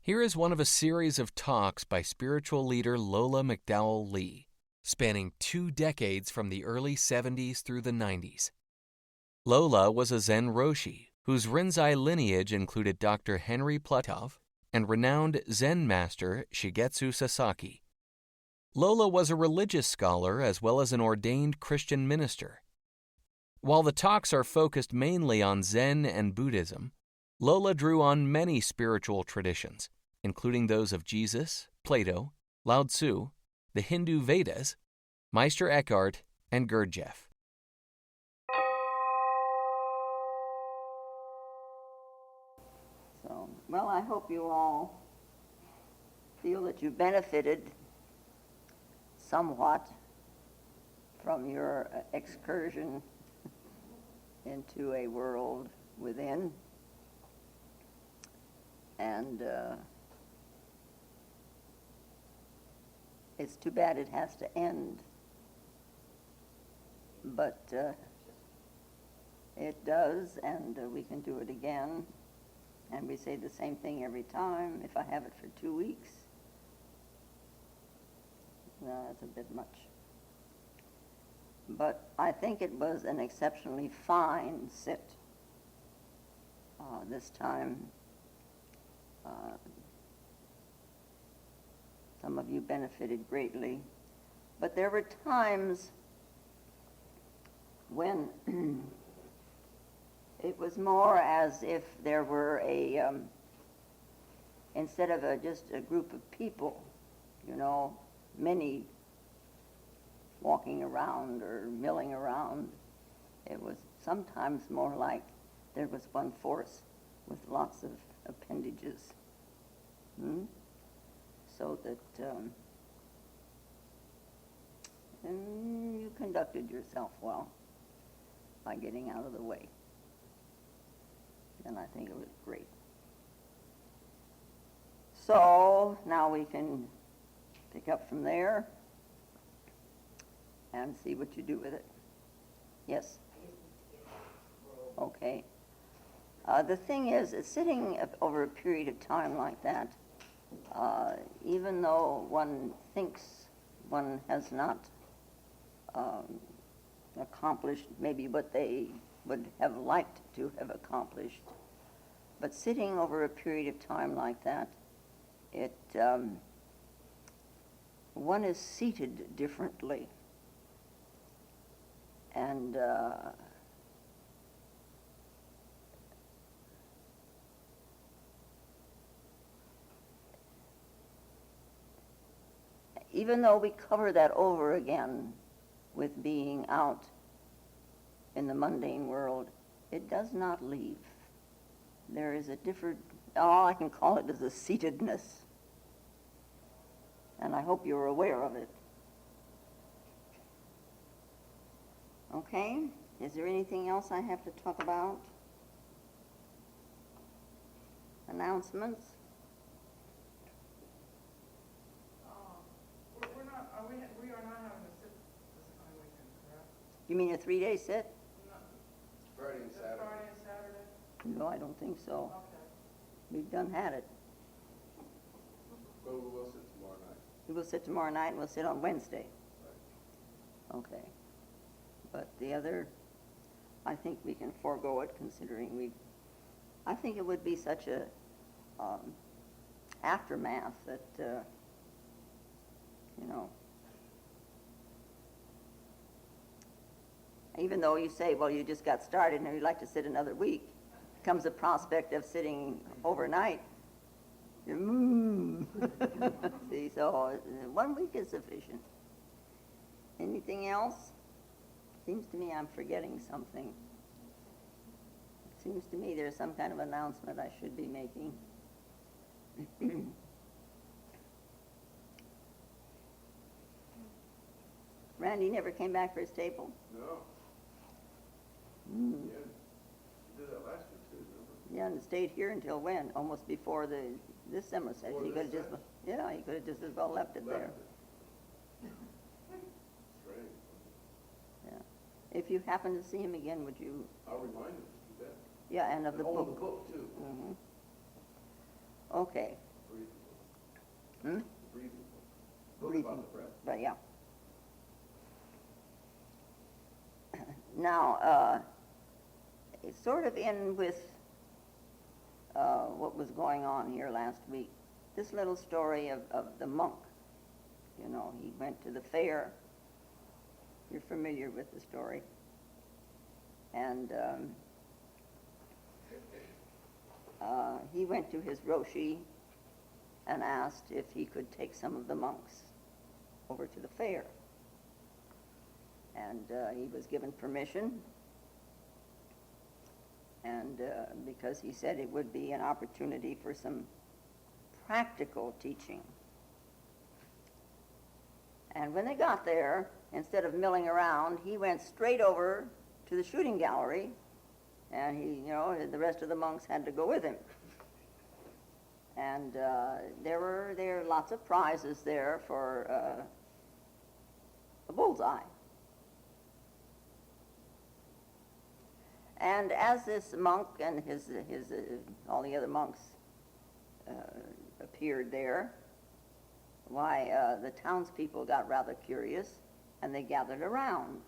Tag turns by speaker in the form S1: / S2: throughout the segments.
S1: Here is one of a series of talks by spiritual leader Lola McDowell Lee, spanning 2 decades from the early 70s through the 90s. Lola was a Zen Roshi, whose Rinzai lineage included Dr. Henry Platov and renowned Zen master Shigetsu Sasaki. Lola was a religious scholar as well as an ordained Christian minister. While the talks are focused mainly on Zen and Buddhism, Lola drew on many spiritual traditions, including those of Jesus, Plato, Lao Tzu, the Hindu Vedas, Meister Eckhart, and Gurdjieff.
S2: So, well, I hope you all feel that you benefited somewhat from your excursion into a world within. And it's too bad it has to end. But it does, and we can do it again. And we say the same thing every time. If I have it for 2 weeks, no, that's a bit much. But I think it was an exceptionally fine sit this time. Some of you benefited greatly. But there were times when it was more as if there were instead of just a group of people, many walking around or milling around. It was sometimes more like there was one force with lots of appendages. So that and you conducted yourself well by getting out of the way. And I think it was great. So now we can pick up from there and see what you do with it. Yes? Okay. The thing is, sitting over a period of time like that, even though one thinks one has not accomplished maybe what they would have liked to have accomplished, but sitting over a period of time like that, one is seated differently. And even though we cover that over again with being out in the mundane world, it does not leave. There is a different, all I can call it is a seatedness. And I hope you're aware of it. Okay, is there anything else I have to talk about? Announcements?
S3: We are not having a sit this coming weekend, correct?
S2: You mean a 3-day sit?
S3: No.
S4: Friday and Saturday.
S3: Friday and Saturday?
S2: No, I don't think so.
S3: Okay.
S2: We've done had it.
S4: Well, we will sit tomorrow night.
S2: We will sit tomorrow night and we'll sit on Wednesday.
S4: Right.
S2: Okay. But the other, I think we can forego it considering I think it would be such a aftermath that, even though you say, well, you just got started and you'd like to sit another week, comes the prospect of sitting overnight. You're, See, so 1 week is sufficient. Anything else? Seems to me I'm forgetting something. Seems to me there's some kind of announcement I should be making. Randy never came back for his table?
S4: No.
S2: Mm.
S4: Yeah. You did that last year too, remember?
S2: Yeah, and stayed here until when? Almost before this summer session.
S4: Before
S2: He could have
S4: this
S2: just,
S4: session.
S2: yeah, he could have just as well left it there.
S4: That's right.
S2: Yeah. If you happen to see him again, would you?
S4: I'll remind him to do that.
S2: Yeah, and of the
S4: Oh,
S2: book.
S4: the book too.
S2: Mm-hmm. Okay. Hmm?
S4: Breathing.
S2: Breathing.
S4: About the breath.
S2: But yeah. Now, it's sort of in with what was going on here last week. This little story of the monk. You know, he went to the fair. You're familiar with the story. And he went to his Roshi and asked if he could take some of the monks over to the fair. And he was given permission, and because he said it would be an opportunity for some practical teaching. And when they got there, instead of milling around, he went straight over to the shooting gallery, and the rest of the monks had to go with him. And there were lots of prizes there for a bullseye. And as this monk and his all the other monks appeared there, why, the townspeople got rather curious, and they gathered around.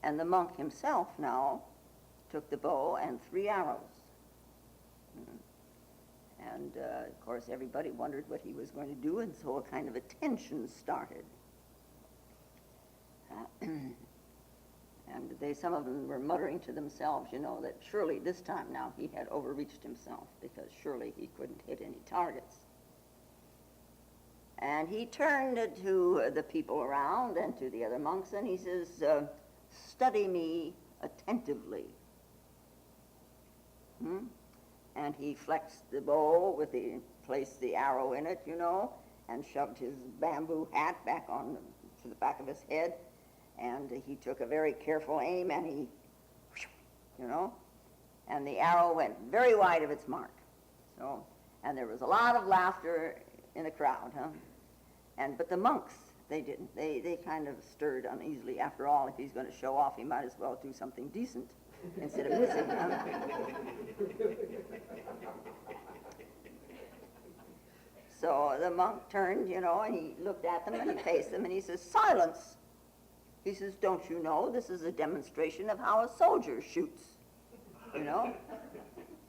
S2: And the monk himself now took the bow and 3 arrows. And, of course, everybody wondered what he was going to do, and so a kind of a tension started. And some of them were muttering to themselves, that surely this time now he had overreached himself, because surely he couldn't hit any targets. And he turned to the people around and to the other monks, and he says, study me attentively. And he flexed the bow placed the arrow in it, and shoved his bamboo hat back to the back of his head. And he took a very careful aim, and and the arrow went very wide of its mark. And there was a lot of laughter in the crowd, but the monks, they didn't. They kind of stirred uneasily. After all, if he's going to show off, he might as well do something decent instead of missing. So the monk turned, and he looked at them, and he faced them, and he says, "Silence." He says, "Don't you know this is a demonstration of how a soldier shoots?"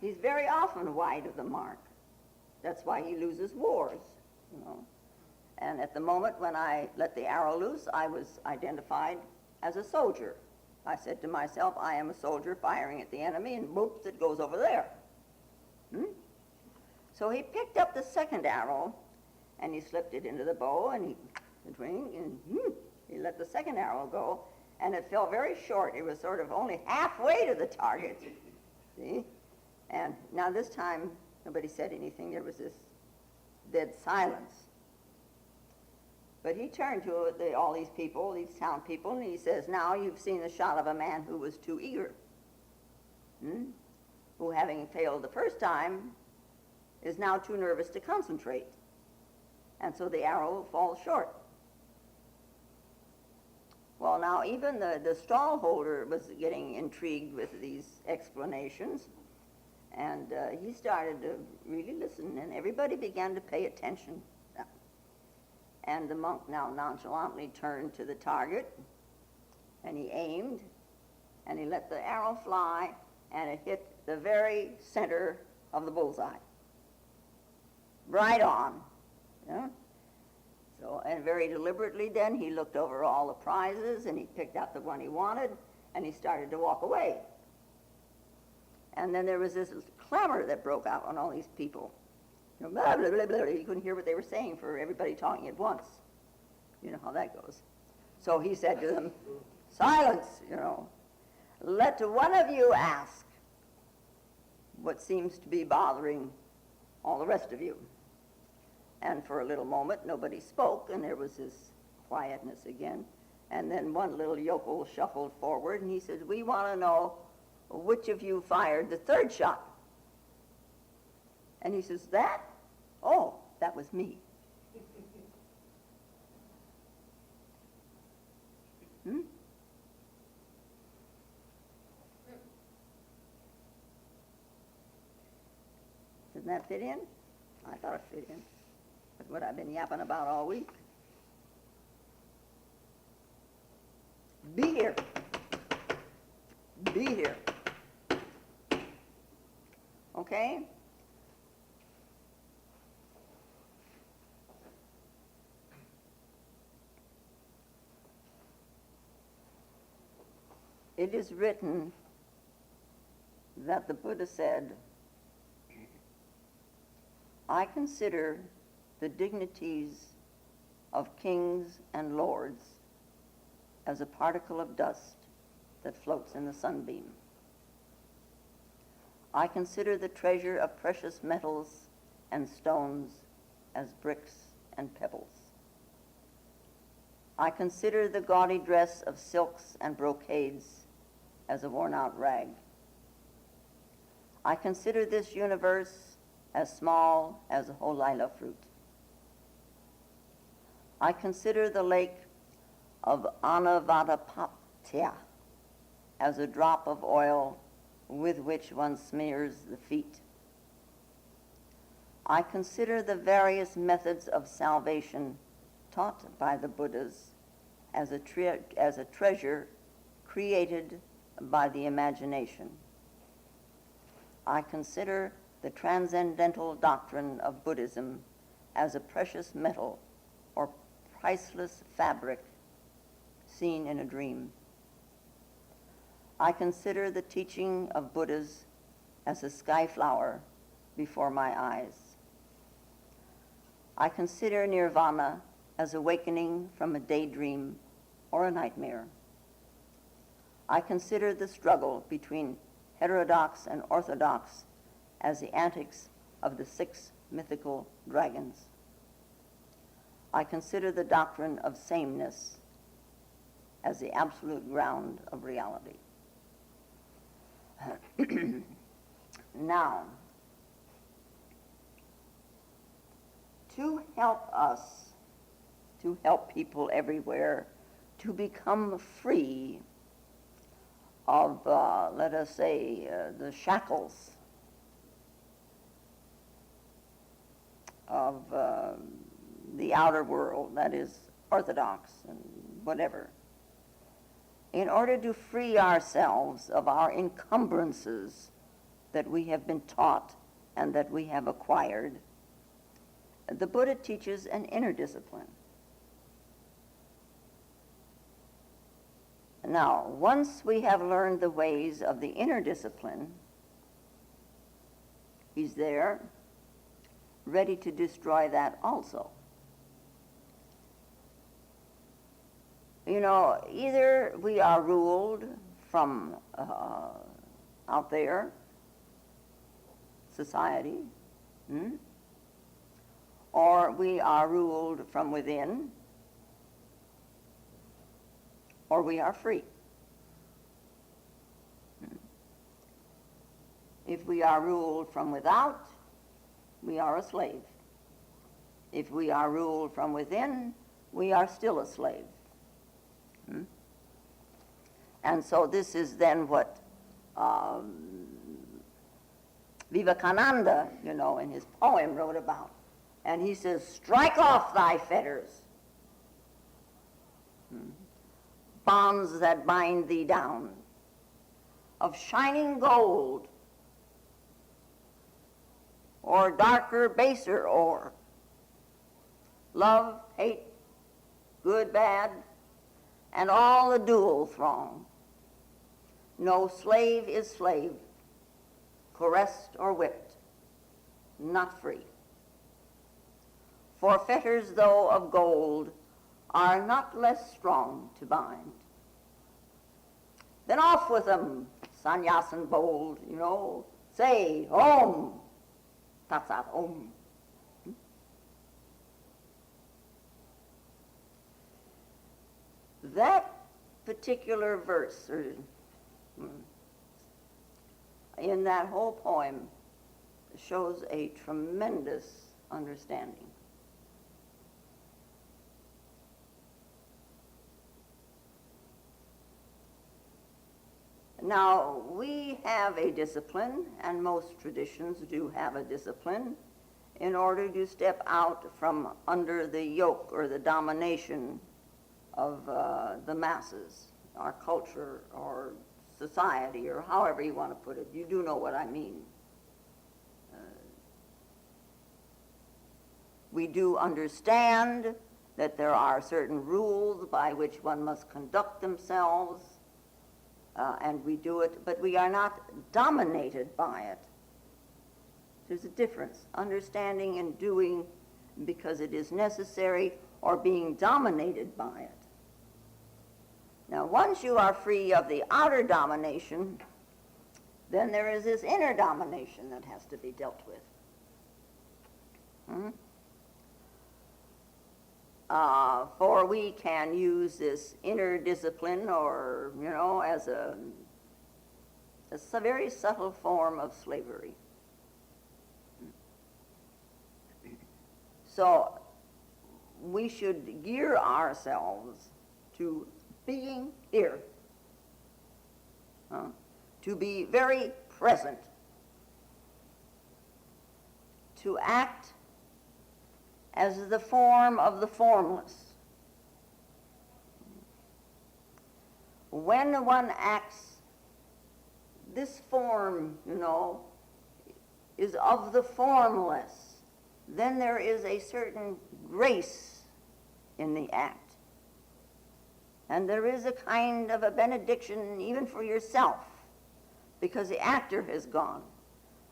S2: He's very often wide of the mark. That's why he loses wars, And at the moment when I let the arrow loose, I was identified as a soldier. I said to myself, I am a soldier firing at the enemy, and whoops, it goes over there. So he picked up the second arrow, and he slipped it into the bow, and he let the second arrow go, and it fell very short. It was sort of only halfway to the target. See? And now this time, nobody said anything. There was this dead silence. But he turned to all these people, these town people, and he says, "Now you've seen the shot of a man who was too eager, who, having failed the first time, is now too nervous to concentrate. And so the arrow falls short." Well, now even the stall holder was getting intrigued with these explanations, and he started to really listen, and everybody began to pay attention. And the monk now nonchalantly turned to the target, and he aimed, and he let the arrow fly, and it hit the very center of the bullseye. Right on. So, and very deliberately then, he looked over all the prizes, and he picked out the one he wanted, and he started to walk away. And then there was this clamor that broke out on all these people. Blah, blah, blah, blah. You couldn't hear what they were saying for everybody talking at once. You know how that goes. So he said to them, "Silence, Let one of you ask what seems to be bothering all the rest of you." And for a little moment, nobody spoke, and there was this quietness again. And then one little yokel shuffled forward, and he said, "We want to know which of you fired the third shot." And he says, "That? Oh, that was me." Isn't that fit in? I thought it fit in with what I've been yapping about all week. Be here. Be here. Okay? It is written that the Buddha said, I consider the dignities of kings and lords as a particle of dust that floats in the sunbeam. I consider the treasure of precious metals and stones as bricks and pebbles. I consider the gaudy dress of silks and brocades as a worn-out rag. I consider this universe as small as a whole lila fruit. I consider the lake of Anavadapatya as a drop of oil with which one smears the feet. I consider the various methods of salvation taught by the Buddhas as a treasure created by the imagination. I consider the transcendental doctrine of Buddhism as a precious metal or priceless fabric seen in a dream. I consider the teaching of Buddhas as a sky flower before my eyes. I consider nirvana as awakening from a daydream or a nightmare. I consider the struggle between heterodox and orthodox as the antics of the 6 mythical dragons. I consider the doctrine of sameness as the absolute ground of reality. Now, to help us, to help people everywhere to become free of, let us say, the shackles of the outer world, that is orthodox and whatever, in order to free ourselves of our encumbrances that we have been taught and that we have acquired, the Buddha teaches an inner discipline. Now, once we have learned the ways of the inner discipline, he's there, ready to destroy that also. You know, either we are ruled from out there, society, or we are ruled from within, or we are free. If we are ruled from without, we are a slave. If we are ruled from within, we are still a slave. And so this is then what Vivekananda, you know, in his poem wrote about. And he says, strike off thy fetters, bonds that bind thee down, of shining gold, or darker, baser ore, love, hate, good, bad, and all the dual throng. No slave is slave, caressed or whipped, not free. For fetters, though of gold, are not less strong to bind. Then off with them, sannyasin bold, you know, say, Om, tatsat Om. That particular verse, or in that whole poem, shows a tremendous understanding. Now, we have a discipline, and most traditions do have a discipline, in order to step out from under the yoke or the domination of the masses, our culture or society, or however you want to put it. You do know what I mean. We do understand that there are certain rules by which one must conduct themselves, and we do it, but we are not dominated by it. There's a difference, understanding and doing because it is necessary, or being dominated by it. Now, once you are free of the outer domination, then there is this inner domination that has to be dealt with. For we can use this inner discipline, or, as a very subtle form of slavery. So we should gear ourselves to being here, to be very present, to act as the form of the formless. When one acts, this form, is of the formless, then there is a certain grace in the act. And there is a kind of a benediction even for yourself, because the actor has gone.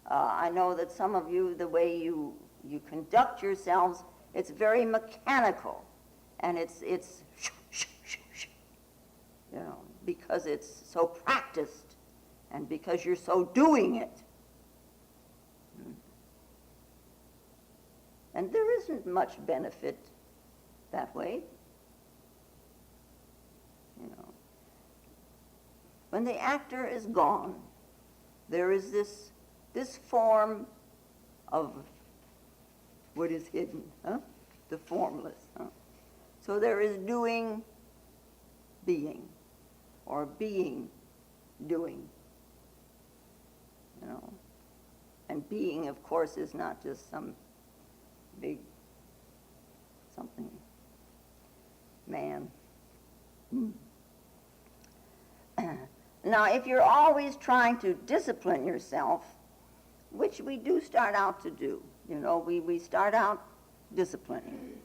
S2: I know that some of you, the way you conduct yourselves, it's very mechanical, and it's because it's so practiced, and because you're so doing it. And there isn't much benefit that way. When the actor is gone, there is this form of what is hidden, the formless. So there is doing, being, or being, doing. And being, of course, is not just some big something man. Now, if you're always trying to discipline yourself, which we do start out to do, we start out disciplining.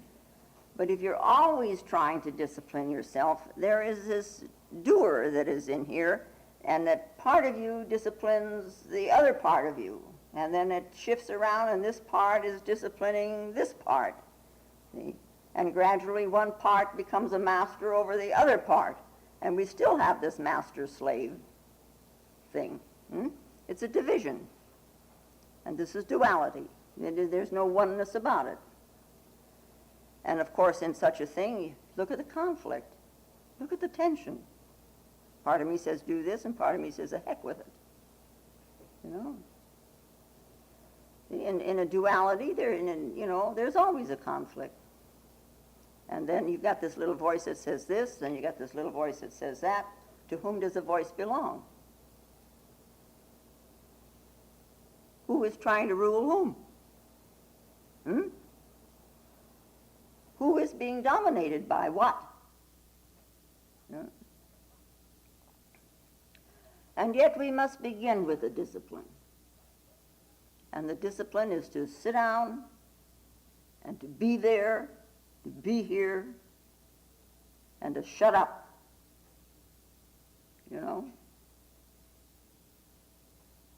S2: But if you're always trying to discipline yourself, there is this doer that is in here, and that part of you disciplines the other part of you. And then it shifts around, and this part is disciplining this part. See? And gradually one part becomes a master over the other part. And we still have this master-slave thing. It's a division. And this is duality. There's no oneness about it. And of course, in such a thing, look at the conflict. Look at the tension. Part of me says do this, and part of me says the heck with it. In a duality, there's always a conflict. And then you've got this little voice that says this, then you got this little voice that says that. To whom does the voice belong? Who is trying to rule whom? Who is being dominated by what? And yet we must begin with a discipline. And the discipline is to sit down and to be there, to be here, and to shut up.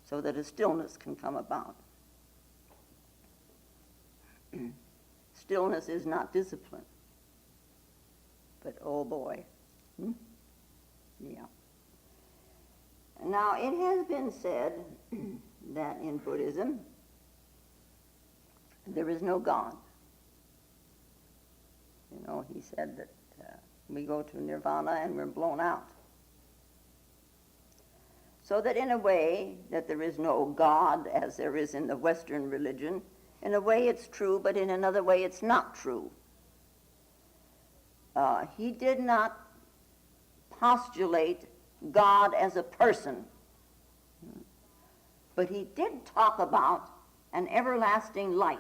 S2: So that a stillness can come about. Stillness is not discipline. But oh boy. Yeah. Now, it has been said that in Buddhism, there is no God. He said that we go to nirvana and we're blown out. So that in a way that there is no God as there is in the Western religion, in a way it's true, but in another way it's not true. He did not postulate God as a person. But he did talk about an everlasting light.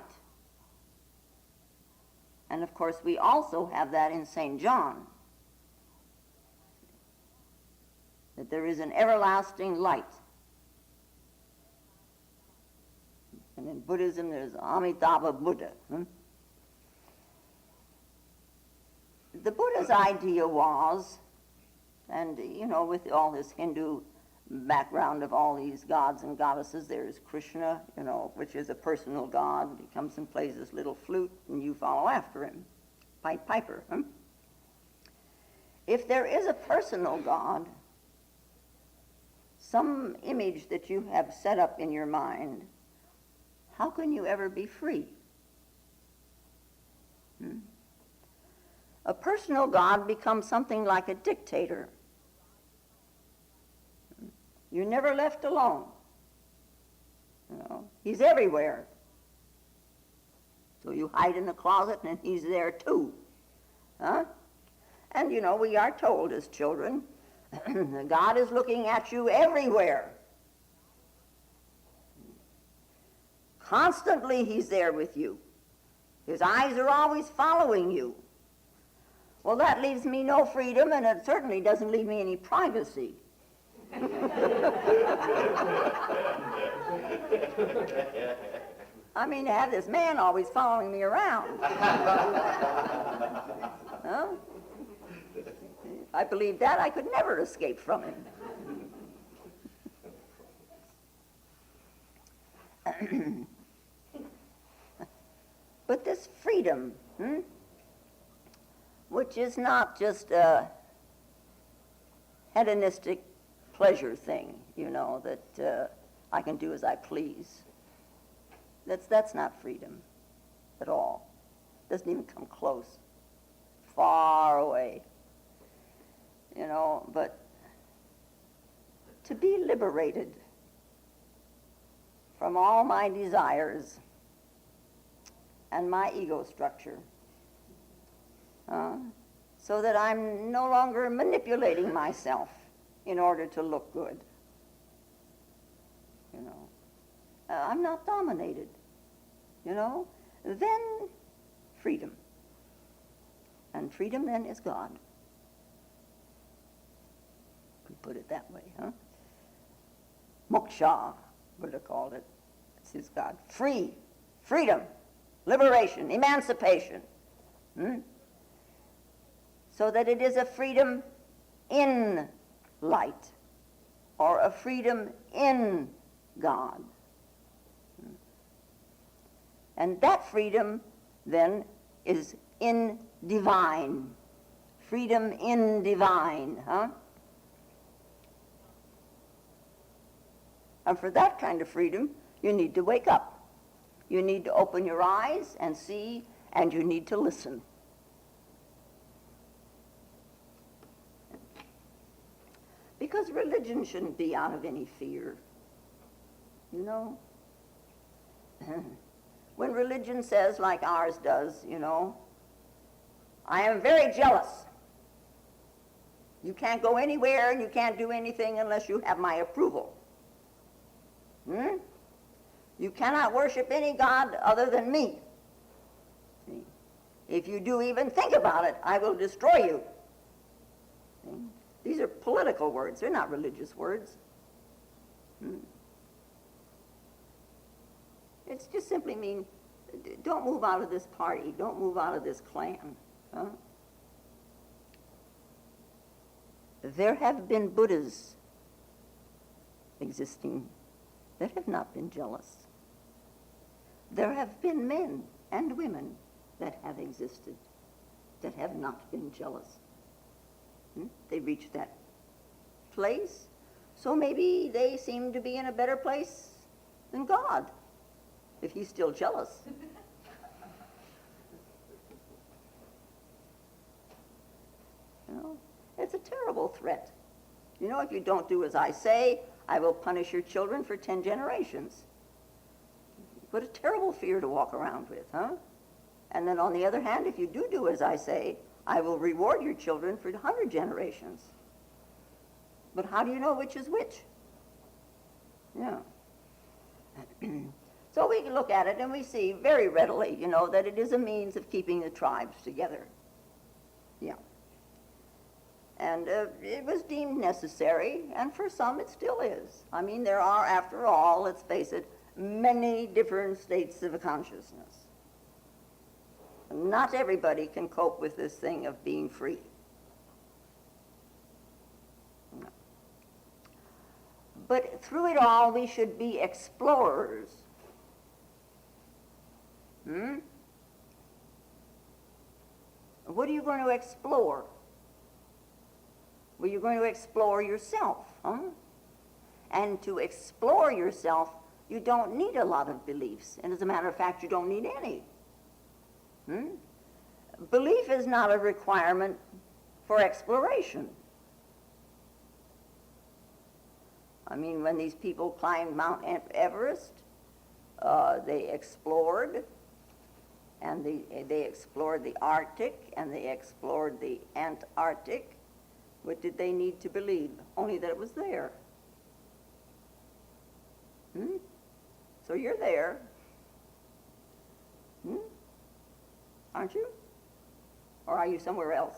S2: And of course, we also have that in St. John, that there is an everlasting light. And in Buddhism, there's Amitabha Buddha. The Buddha's idea was, and you know, with all this Hindu background of all these gods and goddesses, there's Krishna, you know, which is a personal god. He comes and plays this little flute, and you follow after him. Pied Piper. If there is a personal god, some image that you have set up in your mind, how can you ever be free? A personal God becomes something like a dictator. You're never left alone. You know, he's everywhere. So you hide in the closet and he's there too. Huh? And you know, we are told as children, God is looking at you everywhere. Constantly he's there with you. His eyes are always following you. Well, that leaves me no freedom, and it certainly doesn't leave me any privacy. I mean, to have this man always following me around. Huh? If I believed that, I could never escape from him. But this freedom, which is not just a hedonistic pleasure thing, you know, that I can do as I please. That's not freedom at all. Doesn't even come close. Far away. You know, but to be liberated from all my desires and my ego structure, so that I'm no longer manipulating myself in order to look good. You know, I'm not dominated. You know, then freedom. And freedom then is God. We put it that way, huh? Moksha, Buddha called it. It's his God. Free, freedom, liberation, emancipation. So that it is a freedom in light, or a freedom in God. And that freedom then is in divine. Freedom in divine, huh? And for that kind of freedom, you need to wake up. You need to open your eyes and see, and you need to listen. Because religion shouldn't be out of any fear. You know? When religion says, like ours does, you know, I am very jealous. You can't go anywhere and you can't do anything unless you have my approval. You cannot worship any god other than me. See? If you do even think about it, I will destroy you. See? These are political words. They're not religious words. It's just simply mean, don't move out of this party. Don't move out of this clan. Huh? There have been Buddhas existing that have not been jealous. There have been men and women that have existed that have not been jealous. They reached that place, so maybe they seem to be in a better place than God, if he's still jealous. You know, it's a terrible threat. You know, if you don't do as I say, I will punish your children for 10 generations. What a terrible fear to walk around with, huh? And then on the other hand, if you do as I say, I will reward your children for 100 generations. But how do you know which is which? Yeah. So we look at it and we see very readily, that it is a means of keeping the tribes together. Yeah. And it was deemed necessary, and for some it still is. I mean, there are, after all, let's face it, many different states of consciousness. Not everybody can cope with this thing of being free. No. But through it all, we should be explorers. What are you going to explore? Well, you're going to explore yourself, And to explore yourself, you don't need a lot of beliefs. And as a matter of fact, you don't need any. Belief is not a requirement for exploration. I mean, when these people climbed Mount Everest, they explored, and they explored the Arctic, and they explored the Antarctic. What did they need to believe? Only that it was there. So you're there. Aren't you? Or are you somewhere else?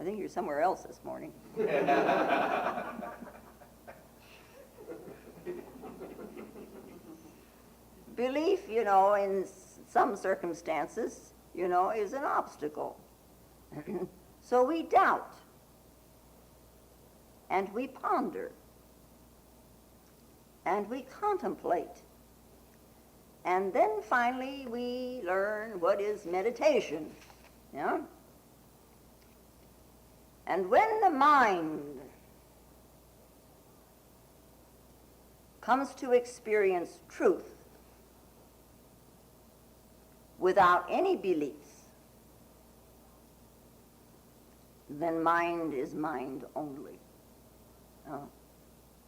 S2: I think you're somewhere else this morning. Belief, in some circumstances, is an obstacle. So we doubt. And we ponder. And we contemplate. And then finally we learn what is meditation. Yeah? And when the mind comes to experience truth without any beliefs, then mind is mind only.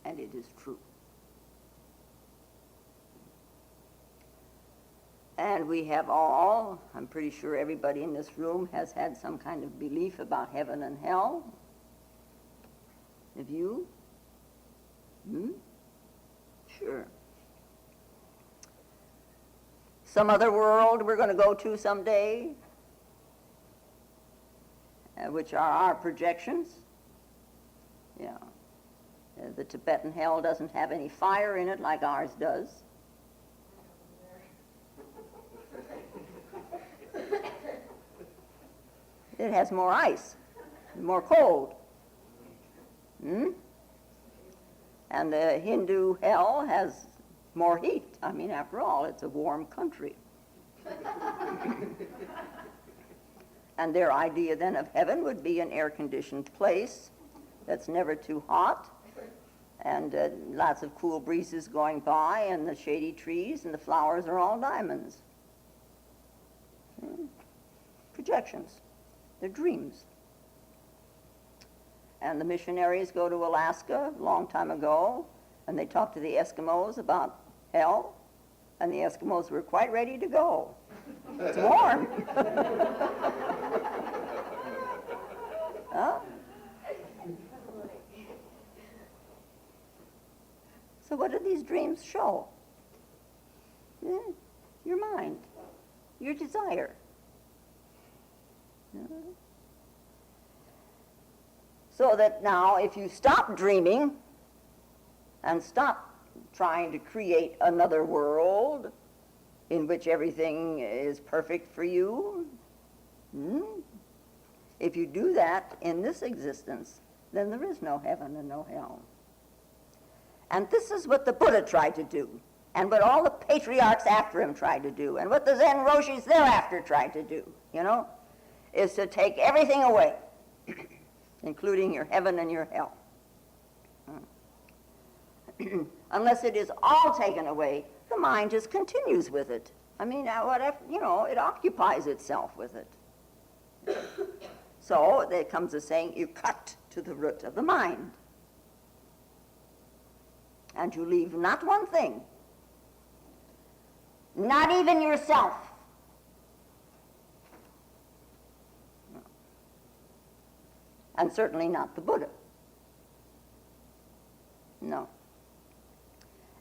S2: And it is true. And we have all, I'm pretty sure everybody in this room has had some kind of belief about heaven and hell. Have you? Sure. Some other world we're going to go to someday, which are our projections. Yeah. The Tibetan hell doesn't have any fire in it like ours does. It has more ice, more cold. And the Hindu hell has more heat. I mean, after all, it's a warm country. And their idea then of heaven would be an air-conditioned place that's never too hot, and lots of cool breezes going by, and the shady trees, and the flowers are all diamonds. Projections. They're dreams. And the missionaries go to Alaska a long time ago, and they talk to the Eskimos about hell, and the Eskimos were quite ready to go. It's warm. Huh? So what do these dreams show? Your mind, your desire. So that now, if you stop dreaming and stop trying to create another world in which everything is perfect for you, if you do that in this existence, then there is no heaven and no hell. And this is what the Buddha tried to do, and what all the patriarchs after him tried to do, and what the Zen Roshis thereafter tried to do, is to take everything away, including your heaven and your hell. Unless it is all taken away, the mind just continues with it. I mean, it occupies itself with it. So there comes a saying, you cut to the root of the mind. And you leave not one thing, not even yourself. And certainly not the Buddha. No.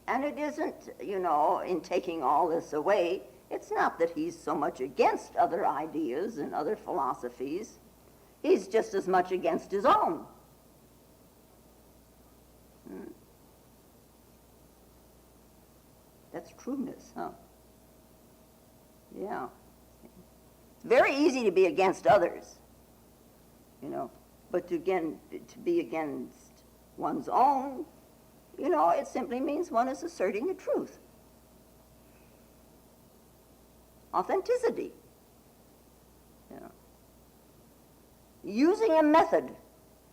S2: And it isn't, in taking all this away, it's not that he's so much against other ideas and other philosophies. He's just as much against his own. That's trueness, huh? Yeah. It's very easy to be against others, but to be against one's own, it simply means one is asserting the truth. Authenticity. Using a method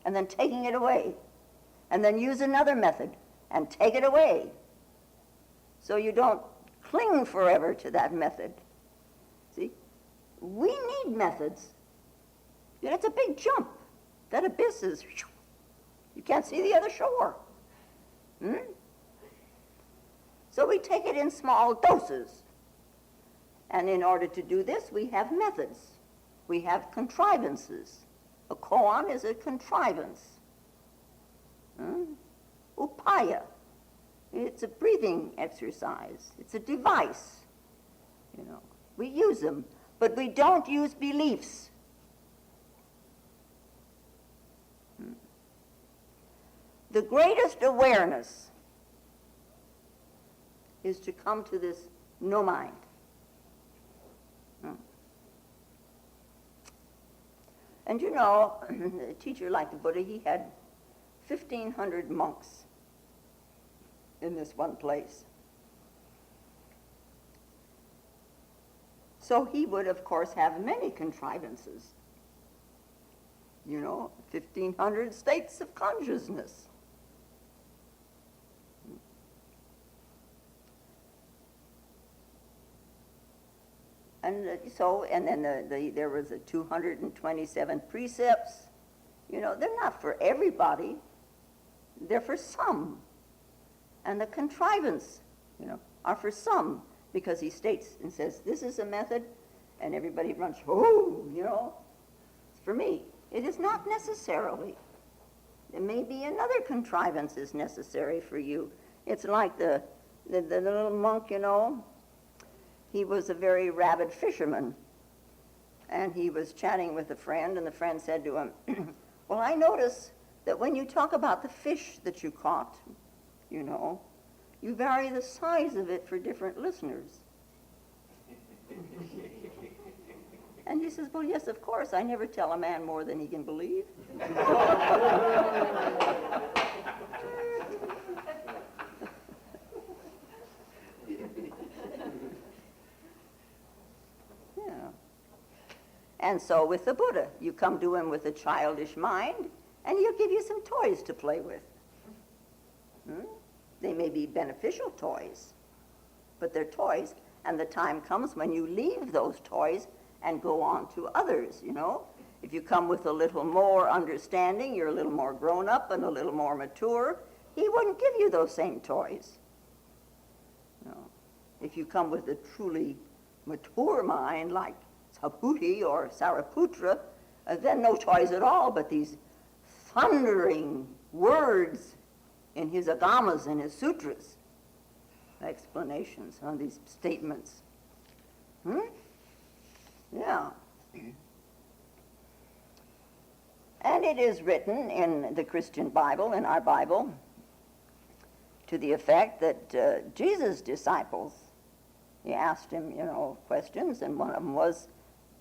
S2: and then taking it away, and then use another method and take it away. So you don't cling forever to that method. See? We need methods. It's a big jump. That abyss is, you can't see the other shore. So we take it in small doses. And in order to do this, we have methods. We have contrivances. A koan is a contrivance. Upaya. It's a breathing exercise. It's a device. We use them, but we don't use beliefs. The greatest awareness is to come to this no mind. And a teacher like the Buddha, he had 1,500 monks in this one place. So he would, of course, have many contrivances. 1,500 states of consciousness. And then there was 227 precepts. They're not for everybody. They're for some. And the contrivance, are for some, because he states and says, this is a method, and everybody runs, it's for me. It is not necessarily. There may be another contrivance is necessary for you. It's like the little monk, he was a very rabid fisherman, and he was chatting with a friend, and the friend said to him, well, I notice that when you talk about the fish that you caught, you vary the size of it for different listeners. And he says, well, yes, of course, I never tell a man more than he can believe. And so with the Buddha, you come to him with a childish mind, and he'll give you some toys to play with. They may be beneficial toys, but they're toys, and the time comes when you leave those toys and go on to others, If you come with a little more understanding, you're a little more grown up and a little more mature, he wouldn't give you those same toys. If you come with a truly mature mind, like Saputi or Sariputra, then no toys at all, but these thundering words in his agamas and his sutras, explanations on these statements. Yeah. And it is written in the Christian Bible, in our Bible, to the effect that Jesus' disciples, he asked him, questions, and one of them was,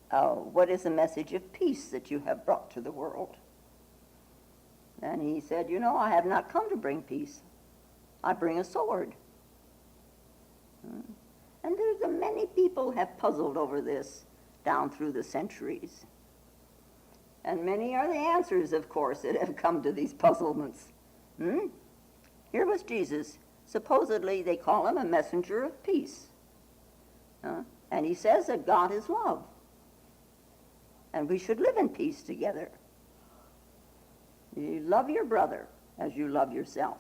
S2: what is the message of peace that you have brought to the world? And he said, I have not come to bring peace. I bring a sword. And there's many people have puzzled over this down through the centuries. And many are the answers, of course, that have come to these puzzlements. Here was Jesus. Supposedly, they call him a messenger of peace. And he says that God is love. And we should live in peace together. You love your brother as you love yourself.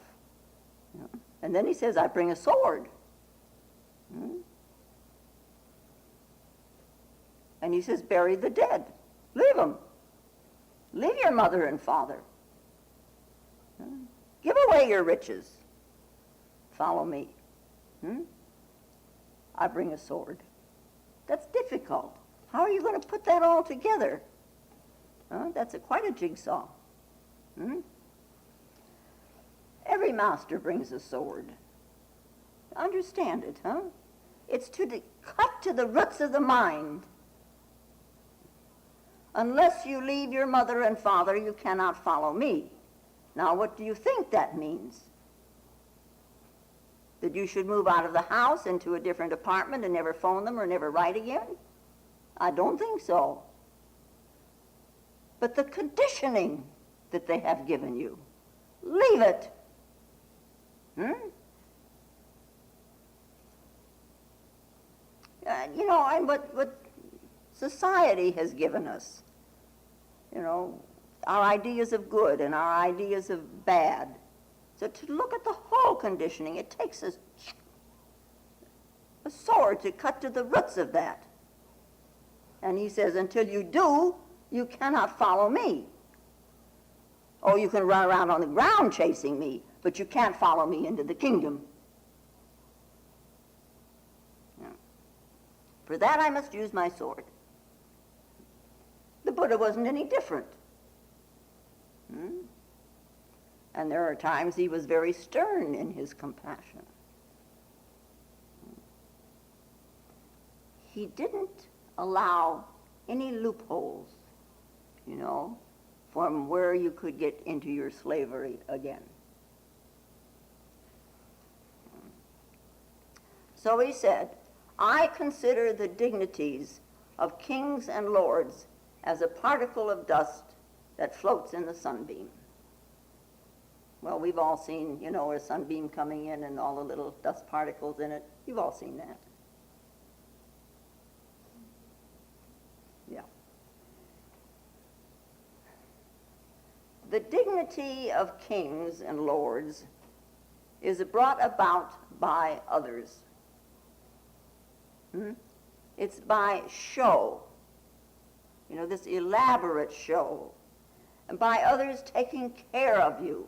S2: And then he says, I bring a sword. And he says, bury the dead. Leave them. Leave your mother and father. Give away your riches. follow me. I bring a sword. That's difficult. How are you going to put that all together? That's quite a jigsaw. Every master brings a sword. Understand it, huh? It's to cut to the roots of the mind. Unless you leave your mother and father, you cannot follow me. Now, what do you think that means? That you should move out of the house into a different apartment and never phone them or never write again? I don't think so. But the conditioning that they have given you, leave it. And what society has given us, our ideas of good and our ideas of bad. So to look at the whole conditioning, it takes a sword to cut to the roots of that. And he says, until you do, you cannot follow me. Oh, you can run around on the ground chasing me, but you can't follow me into the kingdom. For that I must use my sword. The Buddha wasn't any different. And there are times he was very stern in his compassion. He didn't allow any loopholes, from where you could get into your slavery again. So he said, I consider the dignities of kings and lords as a particle of dust that floats in the sunbeam. Well, we've all seen, a sunbeam coming in and all the little dust particles in it. You've all seen that. Yeah. The dignity of kings and lords is brought about by others. It's by show, this elaborate show, and by others taking care of you,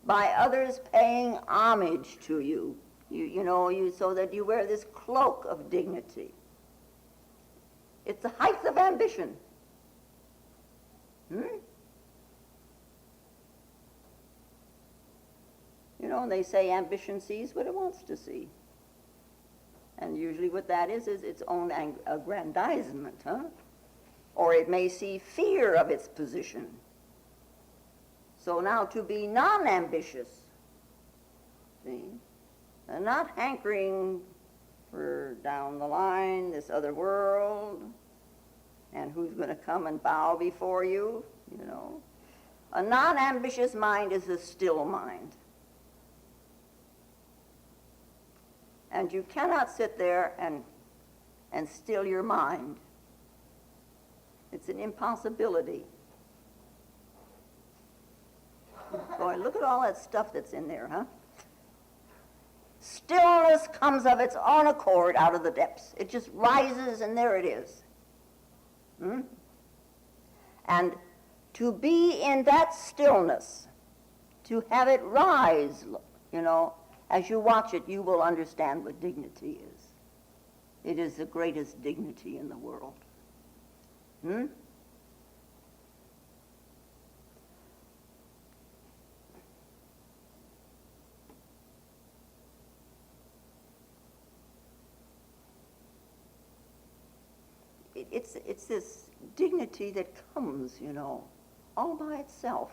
S2: by others paying homage to you, so that you wear this cloak of dignity. It's the height of ambition. And they say ambition sees what it wants to see. And usually what that is its own aggrandizement, Or it may see fear of its position. So now to be non-ambitious, and not hankering for down the line, this other world, and who's going to come and bow before you, A non-ambitious mind is a still mind. And you cannot sit there and still your mind. It's an impossibility. Boy, look at all that stuff that's in there, huh? Stillness comes of its own accord out of the depths. It just rises and there it is. And to be in that stillness, to have it rise, as you watch it, you will understand what dignity is. It is the greatest dignity in the world. It's this dignity that comes, all by itself.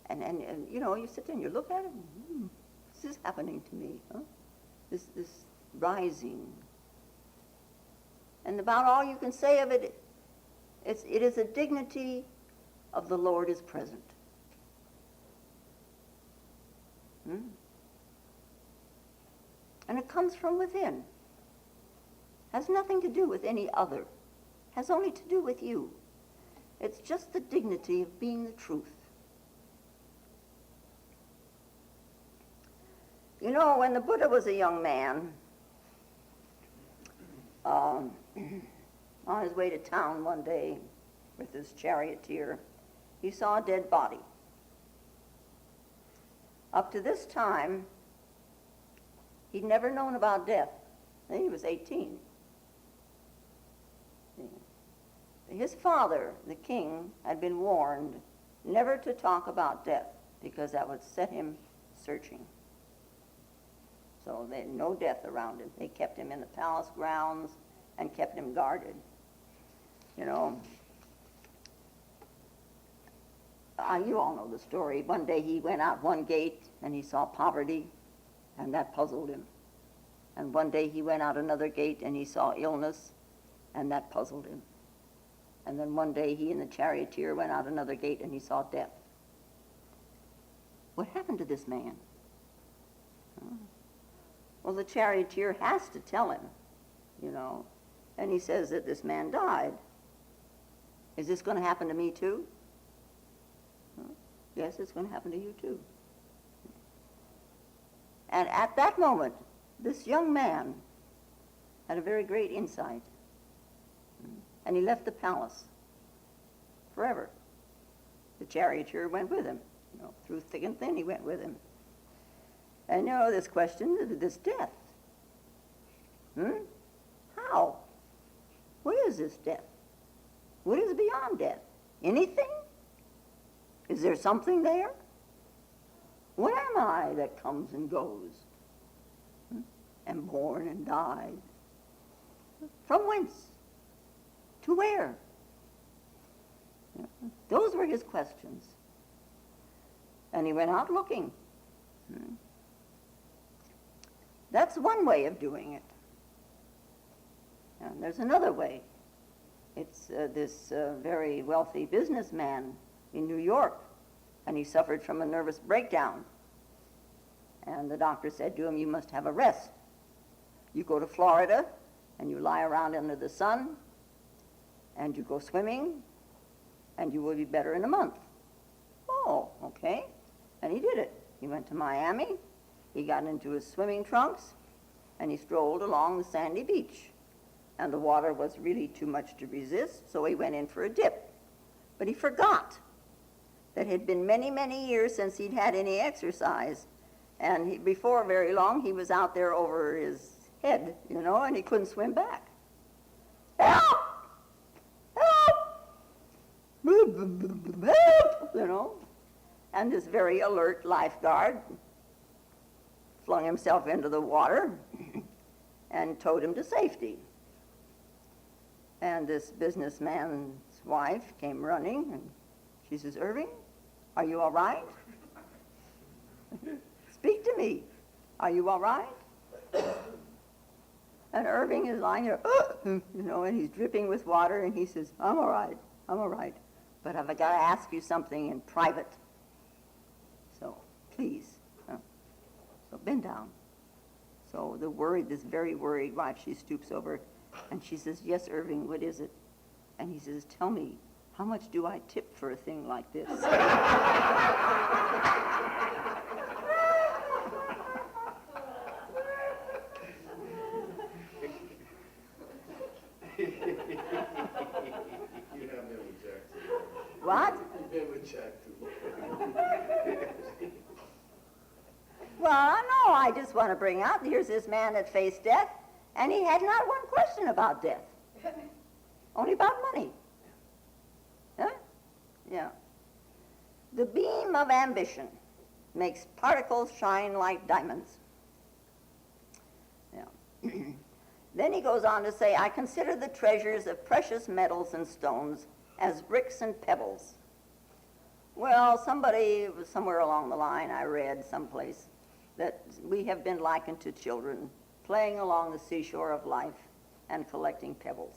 S2: And you sit there and you look at it, and, this is happening to me, huh? This rising. And about all you can say of it, it is a dignity of the Lord is present. And it comes from within. Has nothing to do with any other. Has only to do with you. It's just the dignity of being the truth. When the Buddha was a young man, on his way to town one day with his charioteer, he saw a dead body. Up to this time, He'd never known about death. Then he was 18. His father, the king, had been warned never to talk about death because that would set him searching. So they had no death around him. They kept him in the palace grounds and kept him guarded. You know, you all know the story. One day he went out one gate and he saw poverty, and that puzzled him. And one day he went out another gate and he saw illness, and that puzzled him. And then one day he and the charioteer went out another gate and he saw death. What happened to this man? Well, the charioteer has to tell him, you know. And he says that this man died. Is this going to happen to me too? Yes, it's going to happen to you too. And at that moment, this young man had a very great insight. And he left the palace forever. The charioteer went with him. You know, through thick and thin, he went with him. And you know, this question, this death. How? What is this death? What is beyond death? Anything? Is there something there? What am I that comes and goes? And born and died? From whence? To where? Those were his questions. And he went out looking. That's one way of doing it. And there's another way. It's this very wealthy businessman in New York, and he suffered from a nervous breakdown. And the doctor said to him, you must have a rest. You go to Florida, and you lie around under the sun, and you go swimming, and you will be better in a month. Oh, okay. And he did it. He went to Miami, he got into his swimming trunks, and he strolled along the sandy beach. And the water was really too much to resist, so he went in for a dip. But he forgot that it had been many, many years since he'd had any exercise. And before very long, he was out there over his head, you know, and he couldn't swim back. Help! Help! Help! You know. And this very alert lifeguard flung himself into the water and towed him to safety. And this businessman's wife came running, and she says, Irving, are you all right? Speak to me. Are you all right? And Irving is lying there, you know, and he's dripping with water, and he says, I'm all right. But I've got to ask you something in private. So, please. So bend down. So this very worried wife, she stoops over, and she says, yes, Irving, what is it? And he says, tell me, how much do I tip for a thing like this? What?
S4: You've been with Jack too.
S2: Well, no, I just want to bring out, here's this man that faced death, and he had not one question about death. Only about money. Huh? Yeah. The beam of ambition makes particles shine like diamonds. Yeah. Then he goes on to say, I consider the treasures of precious metals and stones as bricks and pebbles. Well, somewhere along the line, I read someplace that we have been likened to children playing along the seashore of life and collecting pebbles.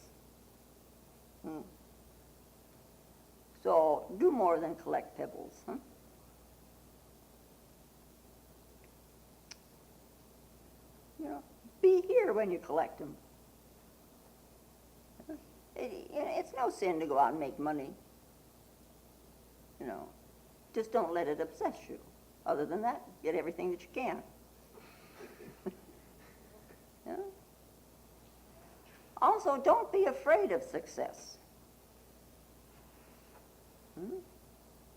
S2: So do more than collect pebbles. Huh? You know, be here when you collect them. It's no sin to go out and make money. You know, just don't let it obsess you. Other than that, get everything that you can. You know? Also, don't be afraid of success.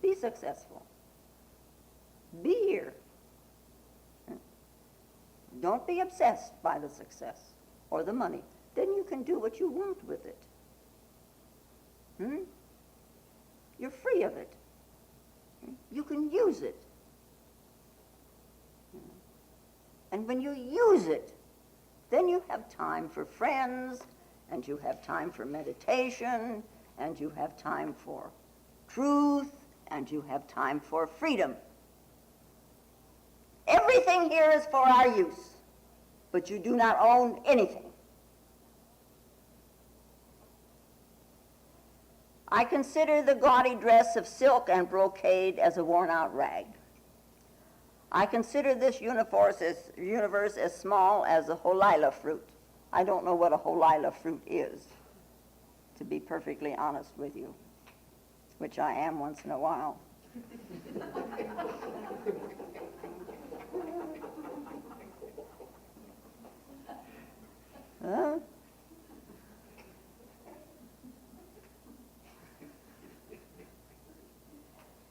S2: Be successful. Be here. Don't be obsessed by the success or the money. Then you can do what you want with it. You're free of it. You can use it. And when you use it, then you have time for friends, and you have time for meditation, and you have time for truth, and you have time for freedom. Everything here is for our use, but you do not own anything. I consider the gaudy dress of silk and brocade as a worn-out rag. I consider this universe as small as a holila fruit. I don't know what a holila fruit is, to be perfectly honest with you, which I am once in a while. Huh?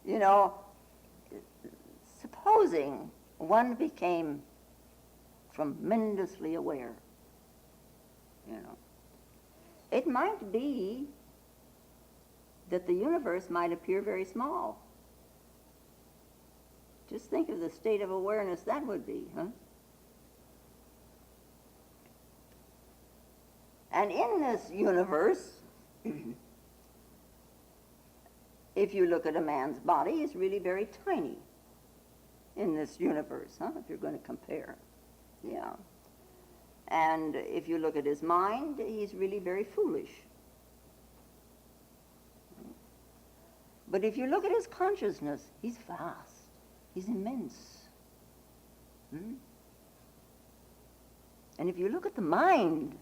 S2: You know, supposing one became tremendously aware, it might be that the universe might appear very small. Just think of the state of awareness that would be, huh? And in this universe, if you look at a man's body, he's really very tiny in this universe, huh? If you're going to compare. Yeah. And if you look at his mind, he's really very foolish. But if you look at his consciousness, he's vast. He's immense. And if you look at the mind,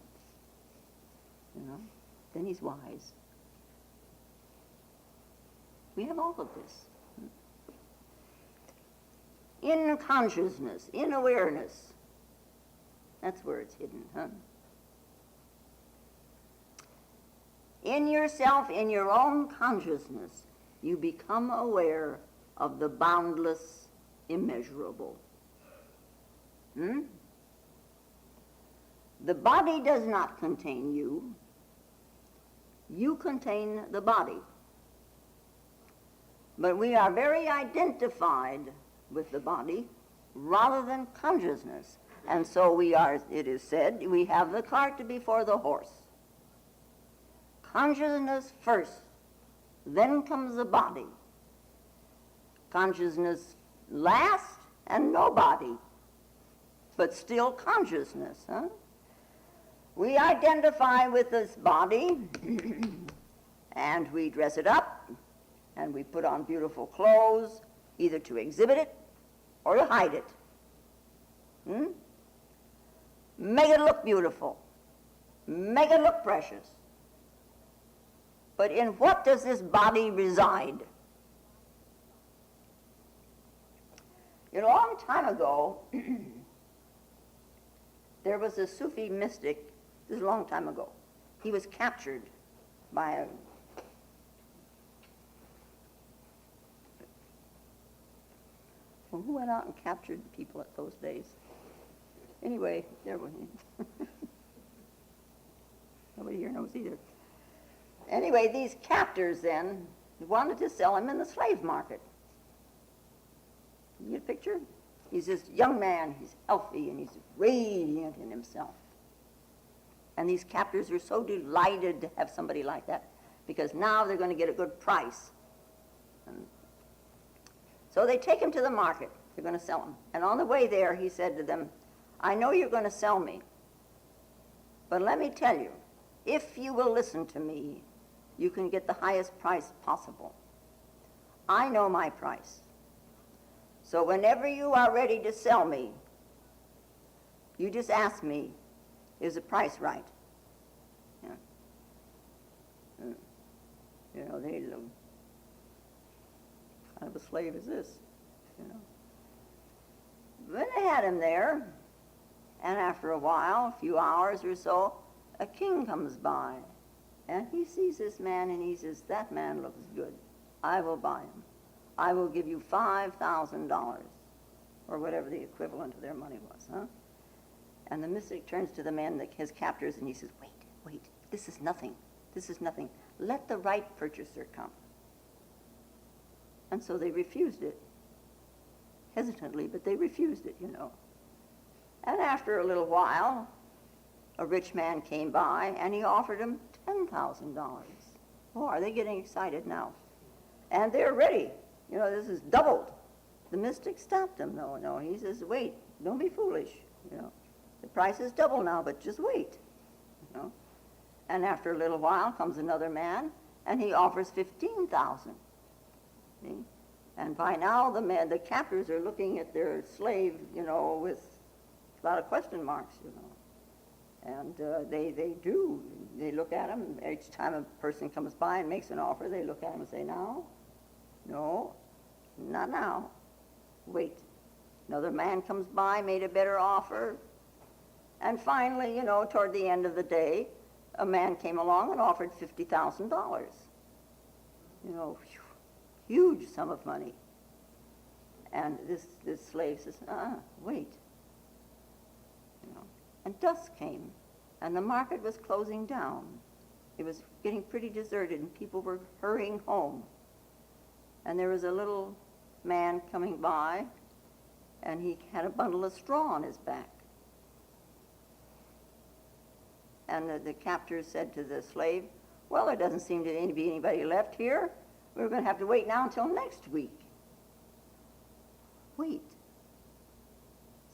S2: then he's wise. We have all of this. In consciousness, in awareness, that's where it's hidden, huh? In yourself, in your own consciousness, you become aware of the boundless, immeasurable. The body does not contain you. You contain the body. But we are very identified with the body rather than consciousness. And so we are, it is said, we have the cart before the horse. Consciousness first, then comes the body. Consciousness last, and no body, but still consciousness, huh? We identify with this body, and we dress it up, and we put on beautiful clothes, either to exhibit it or to hide it. Make it look beautiful. Make it look precious. But in what does this body reside? A long time ago, there was a Sufi mystic, this is a long time ago. He was captured by a Well, who went out and captured people at those days? Anyway, there was nobody here knows either. Anyway, these captors then wanted to sell him in the slave market. You get a picture? He's this young man, he's healthy, and he's radiant in himself. And these captors are so delighted to have somebody like that, because now they're going to get a good price. And so they take him to the market. They're going to sell him. And on the way there, he said to them, I know you're going to sell me, but let me tell you, if you will listen to me, you can get the highest price possible. I know my price. So whenever you are ready to sell me, you just ask me, is the price right? They kind of a slave is this, Then they had him there, and after a while, a few hours or so, a king comes by, and he sees this man, and he says, that man looks good. I will buy him. I will give you $5,000, or whatever the equivalent of their money was, huh? And the mystic turns to the man, his captors, and he says, wait, this is nothing. This is nothing. Let the right purchaser come. And so they refused it. Hesitantly, but they refused it, And after a little while, a rich man came by, and he offered him $10,000. Oh, are they getting excited now? And they're ready. This is doubled. The mystic stopped him. No. He says, wait, don't be foolish. The price is double now, but just wait. And after a little while comes another man, and he offers $15,000. See? And by now, the captors are looking at their slave, with a lot of question marks, And they look at him. Each time a person comes by and makes an offer, they look at him and say, no, not now. Wait. Another man comes by, made a better offer. And finally, toward the end of the day, a man came along and offered $50,000. Huge sum of money. And this slave says, wait. And dusk came, and the market was closing down. It was getting pretty deserted, and people were hurrying home. And there was a little man coming by, and he had a bundle of straw on his back. And the captors said to the slave, well, there doesn't seem to be anybody left here. We're going to have to wait now until next week. Wait,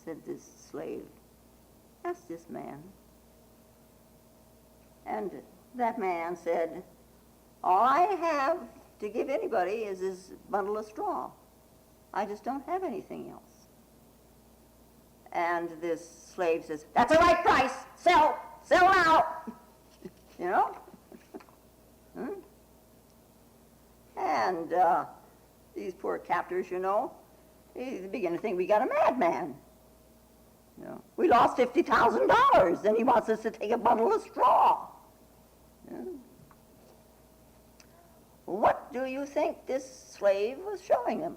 S2: said this slave. Ask this man. And that man said, all I have to give anybody is this bundle of straw. I just don't have anything else. And this slave says, that's the right price. Sell now. And these poor captors, they begin to think we got a madman. We lost $50,000, and he wants us to take a bundle of straw. What do you think this slave was showing him?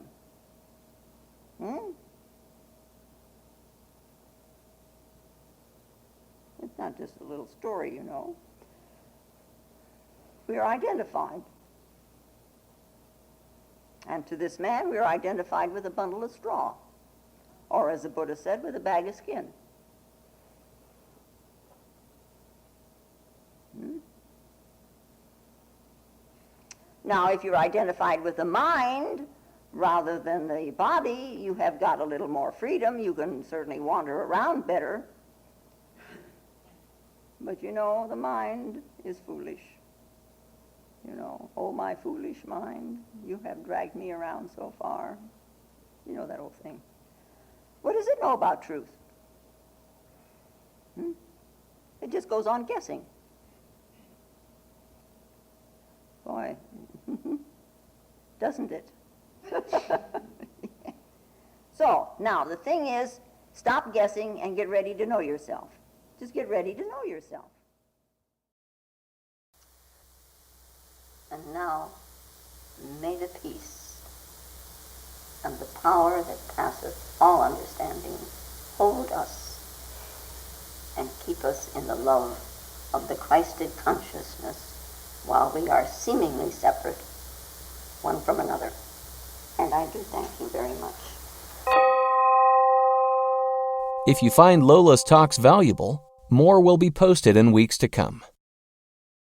S2: It's not just a little story, We are identified. And to this man, we are identified with a bundle of straw. Or, as the Buddha said, with a bag of skin. Now, if you're identified with the mind rather than the body, you have got a little more freedom. You can certainly wander around better. But the mind is foolish. Oh, my foolish mind, you have dragged me around so far. That old thing. What does it know about truth? It just goes on guessing. Boy, doesn't it? So, now, the thing is, stop guessing and get ready to know yourself. Just get ready to know yourself. And now, may the peace and the power that passeth all understanding hold us and keep us in the love of the Christed consciousness while we are seemingly separate one from another. And I do thank you very much.
S1: If you find Lola's talks valuable, more will be posted in weeks to come.